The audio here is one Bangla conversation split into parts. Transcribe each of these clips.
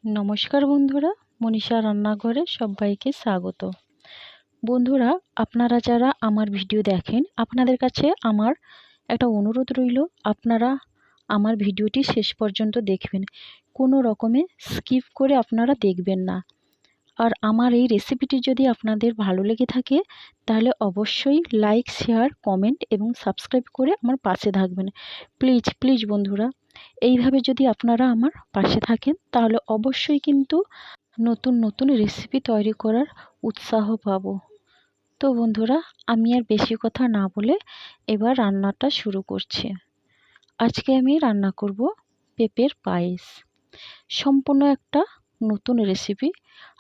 নমস্কার বন্ধুরা, মনীষা রান্নাঘরে সবাইকে স্বাগত। বন্ধুরা, আপনারা যারা আমার ভিডিও দেখেন, আপনাদের কাছে আমার একটা অনুরোধ রইল, আপনারা আমার ভিডিওটি শেষ পর্যন্ত দেখবেন। কোনো রকমে স্কিপ করে আপনারা দেখবেন না। আর আমার এই রেসিপিটি যদি আপনাদের ভালো লেগে থাকে, তাহলে অবশ্যই লাইক, শেয়ার, কমেন্ট এবং সাবস্ক্রাইব করে আমার পাশে থাকবেন। প্লিজ প্লিজ বন্ধুরা, এইভাবে যদি আপনারা আমার পাশে থাকেন, তাহলে অবশ্যই কিন্তু নতুন নতুন রেসিপি তৈরি করার উৎসাহ পাবো। তো বন্ধুরা, আমি আর বেশি কথা না বলে এবার রান্নাটা শুরু করছি। আজকে আমি রান্না করব পেঁপের পায়েস। সম্পূর্ণ একটা নতুন রেসিপি।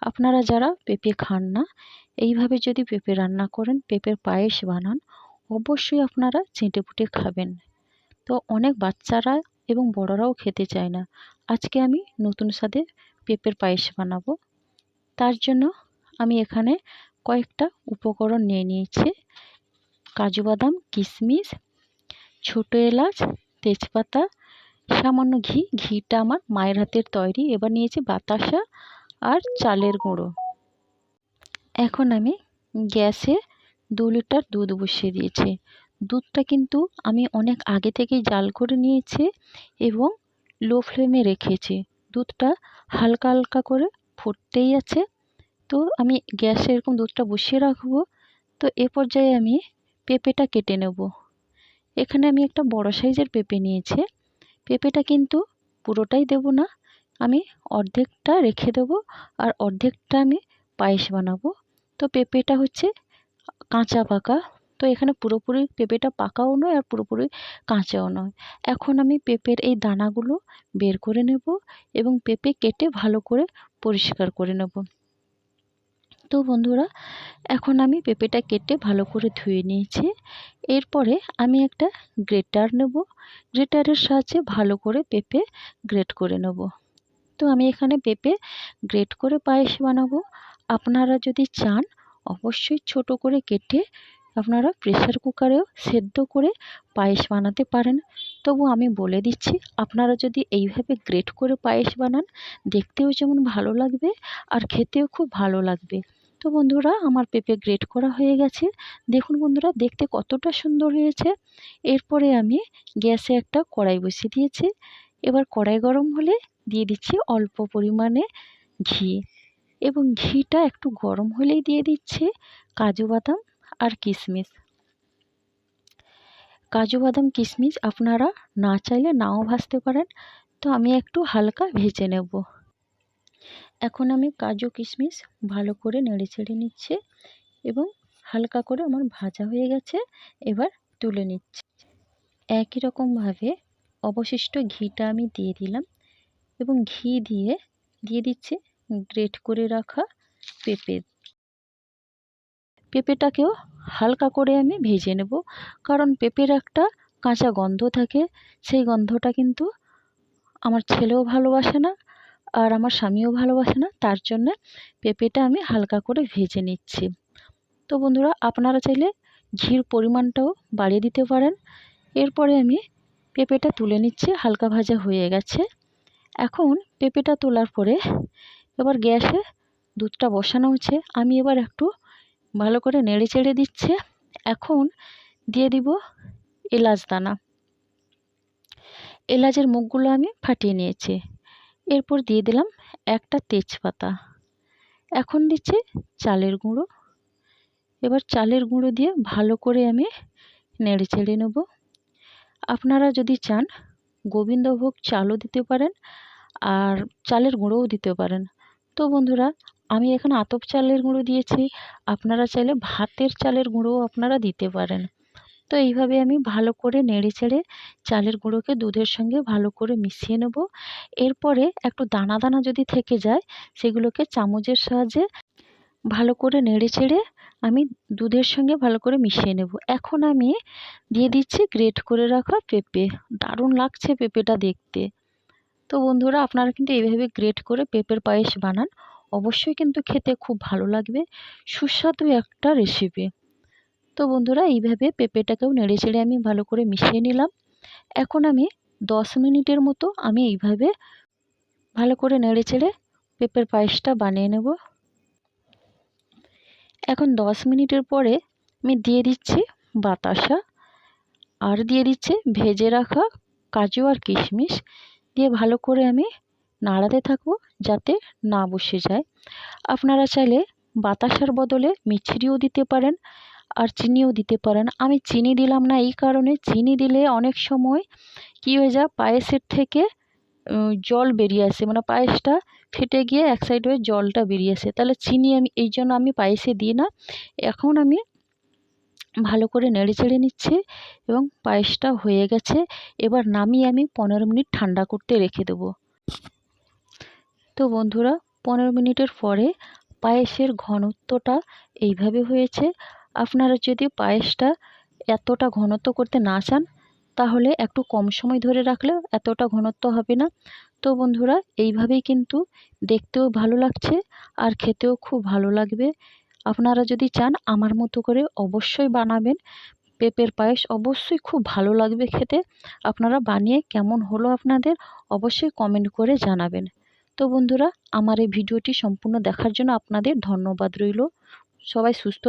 আপনারা যারা পেঁপে খান না, এইভাবে যদি পেঁপে রান্না করেন, পেঁপের পায়েস বানান, অবশ্যই আপনারা চেটেপুটে খাবেন। তো অনেক বাচ্চারা এবং বড়রাও খেতে চায় না। আজকে আমি নতুন স্বাদে পেঁপের পায়েস বানাবো। তার জন্য আমি এখানে কয়েকটা উপকরণ নিয়ে নিয়েছি। কাজু বাদাম, কিশমিশ, ছোটো এলাচ, তেজপাতা, সামান্য ঘিটা আমার মায়ের হাতের তৈরি। এবার নিয়েছি বাতাসা আর চালের গুঁড়ো। এখন আমি গ্যাসে 2 লিটার দুধ বসিয়ে দিয়েছি। দুধটা কিন্তু আমি অনেক আগে থেকেই জাল করে নিয়েছি এবং লো ফ্লেমে রেখেছি। দুধটা হালকা হালকা করে ফুটতেই আছে। তো আমি গ্যাসে এরকম দুধটা বসিয়ে রাখবো। তো এ পর্যায়ে আমি পেঁপেটা কেটে নেব। এখানে আমি একটা বড় সাইজের পেঁপে নিয়েছি। পেঁপেটা কিন্তু পুরোটাই দেব না, আমি অর্ধেকটা রেখে দেবো আর অর্ধেকটা আমি পায়েস বানাবো। তো পেঁপেটা হচ্ছে কাঁচা পাকা। তো এখানে পুরোপুরি পেঁপেটা পাকাও নয় আর পুরোপুরি কাঁচাও নয়। এখন আমি পেঁপের এই দানাগুলো বের করে নেব এবং পেঁপে কেটে ভালো করে পরিষ্কার করে নেব। তো বন্ধুরা, এখন আমি পেঁপেটা কেটে ভালো করে ধুয়ে নিয়েছি। এরপরে আমি একটা গ্রেটার নেব। গ্রেটারের সাহায্যে ভালো করে পেঁপে গ্রেট করে নেব। তো আমি এখানে পেঁপে গ্রেট করে পায়েস বানাবো। আপনারা যদি চান, অবশ্যই ছোট করে কেটে আপনারা প্রেসার কুকারেও সেদ্ধ করে পায়েস বানাতে পারেন। তবু আমি বলে দিচ্ছি, আপনারা যদি এইভাবে গ্রেট করে পায়েস বানান, দেখতেও যেমন ভালো লাগবে আর খেতেও খুব ভালো লাগবে। তো বন্ধুরা, আমার পেঁপে গ্রেট করা হয়ে গেছে। দেখুন বন্ধুরা, দেখতে কতটা সুন্দর হয়েছে। এরপরে আমি গ্যাসে একটা কড়াই বসিয়ে দিয়েছি। এবার কড়াই গরম হলে দিয়ে দিচ্ছি অল্প পরিমাণে ঘি এবং ঘিটা একটু গরম হলেই দিয়ে দিচ্ছি কাজু বাদাম আর কিশমিশ। কাজু বাদাম কিশমিশ আপনারা না চাইলে নাও ভাজতে পারেন। তো আমি একটু হালকা ভেজে নেব। এখন আমি কাজু কিশমিশ ভালো করে নেড়ে চেড়ে নিচ্ছি এবং হালকা করে আমার ভাজা হয়ে গেছে। এবার তুলে নিচ্ছি। একই রকমভাবে অবশিষ্ট ঘিটা আমি দিয়ে দিলাম এবং ঘি দিয়ে দিচ্ছি গ্রেট করে রাখা পেঁপে। পেঁপেটাকেও হালকা করে আমি ভেজে নেব, কারণ পেঁপের একটা কাঁচা গন্ধ থাকে। সেই গন্ধটা কিন্তু আমার ছেলেও ভালোবাসে না আর আমার স্বামীও ভালোবাসে না। তার জন্য পেঁপেটা আমি হালকা করে ভেজে নিচ্ছি। তো বন্ধুরা, আপনারা চাইলে ঘির পরিমাণটাও বাড়িয়ে দিতে পারেন। এরপরে আমি পেঁপেটা তুলে নিচ্ছি, হালকা ভাজা হয়ে গেছে। এখন পেঁপেটা তোলার পরে এবার গ্যাসে দুধটা বসানো হচ্ছে। আমি এবার একটু ভালো করে নেড়ে চেড়ে দিচ্ছে। এখন দিয়ে দিব এলাচ দানা। এলাচের মুখগুলো আমি ফাটিয়ে নিয়েছি। এরপর দিয়ে দিলাম একটা তেজপাতা। এখন দিচ্ছি চালের গুঁড়ো। এবার চালের গুঁড়ো দিয়ে ভালো করে আমি নেড়ে চেড়ে নেব। আপনারা যদি চান, গোবিন্দভোগ চালও দিতে পারেন আর চালের গুঁড়োও দিতে পারেন। তো বন্ধুরা, আমি এখানে আতপ চালের গুঁড়ো দিয়েছি। আপনারা চাইলে ভাতের চালের গুঁড়োও আপনারা দিতে পারেন। তো এইভাবে আমি ভালো করে নেড়ে চেড়ে চালের গুঁড়োকে দুধের সঙ্গে ভালো করে মিশিয়ে নেব। এরপরে একটু দানা দানা যদি থেকে যায়, সেগুলোকে চামচের সাহায্যে ভালো করে নেড়ে চেড়ে আমি দুধের সঙ্গে ভালো করে মিশিয়ে নেব। এখন আমি দিয়ে দিচ্ছি গ্রেট করে রাখা পেঁপে। দারুণ লাগছে পেঁপেটা দেখতে। তো বন্ধুরা, আপনারা কিন্তু এইভাবে গ্রেট করে পেঁপের পায়েস বানান, অবশ্যই কিন্তু খেতে খুব ভালো লাগবে। সুস্বাদু একটা রেসিপি। তো বন্ধুরা, এইভাবে পেঁপেটাকেও নেড়ে চেড়ে আমি ভালো করে মিশিয়ে নিলাম। এখন আমি 10 মিনিটের মতো আমি এইভাবে ভালো করে নেড়ে চেড়ে পেঁপের পায়েসটা বানিয়ে নেব। এখন 10 মিনিটের পরে আমি দিয়ে দিচ্ছি বাতাসা আর দিয়ে দিচ্ছি ভেজে রাখা কাজু আর কিশমিশ, দিয়ে ভালো করে আমি নাড়াতে থাকবো যাতে না বসে যায়। আপনারা চাইলে বাতাসার বদলে মিছরিও দিতে পারেন আর চিনিও দিতে পারেন। আমি চিনি দিলাম না এই কারণে, চিনি দিলে অনেক সময় কী হয়ে যায়, পায়েসের থেকে জল বেরিয়ে আসে, মানে পায়েসটা ফেটে গিয়ে এক সাইড হয়ে জলটা বেরিয়ে আসে, তাহলে চিনি আমি এই জন্য আমি পায়েসে দিই না। এখন আমি ভালো করে নেড়ে চেড়ে নিচ্ছি এবং পায়েসটা হয়ে গেছে। এবার নামিয়ে আমি 15 মিনিট ঠান্ডা করতে রেখে দেবো। তো বন্ধুরা 15 মিনিটের পরে পায়েসের ঘনত্বটা এইভাবে হয়েছে। আপনারা যদি পায়েসটা এতটা ঘনত্ব করতে না চান তাহলে একটু কম সময় ধরে রাখলেও এতটা ঘনত্ব হবে না। তো বন্ধুরা এইভাবেই কিন্তু দেখতেও ভালো লাগছে আর খেতেও খুব ভালো লাগবে। আপনারা যদি চান আমার মতো করে অবশ্যই বানাবেন। পেঁপের পায়েস অবশ্যই খুব ভালো লাগবে খেতে। আপনারা বানিয়ে কেমন হলো আপনাদের অবশ্যই কমেন্ট করে জানাবেন। তো বন্ধুরা আমার এই ভিডিওটি সম্পূর্ণ দেখার জন্য আপনাদের ধন্যবাদ রইল। সবাই সুস্থ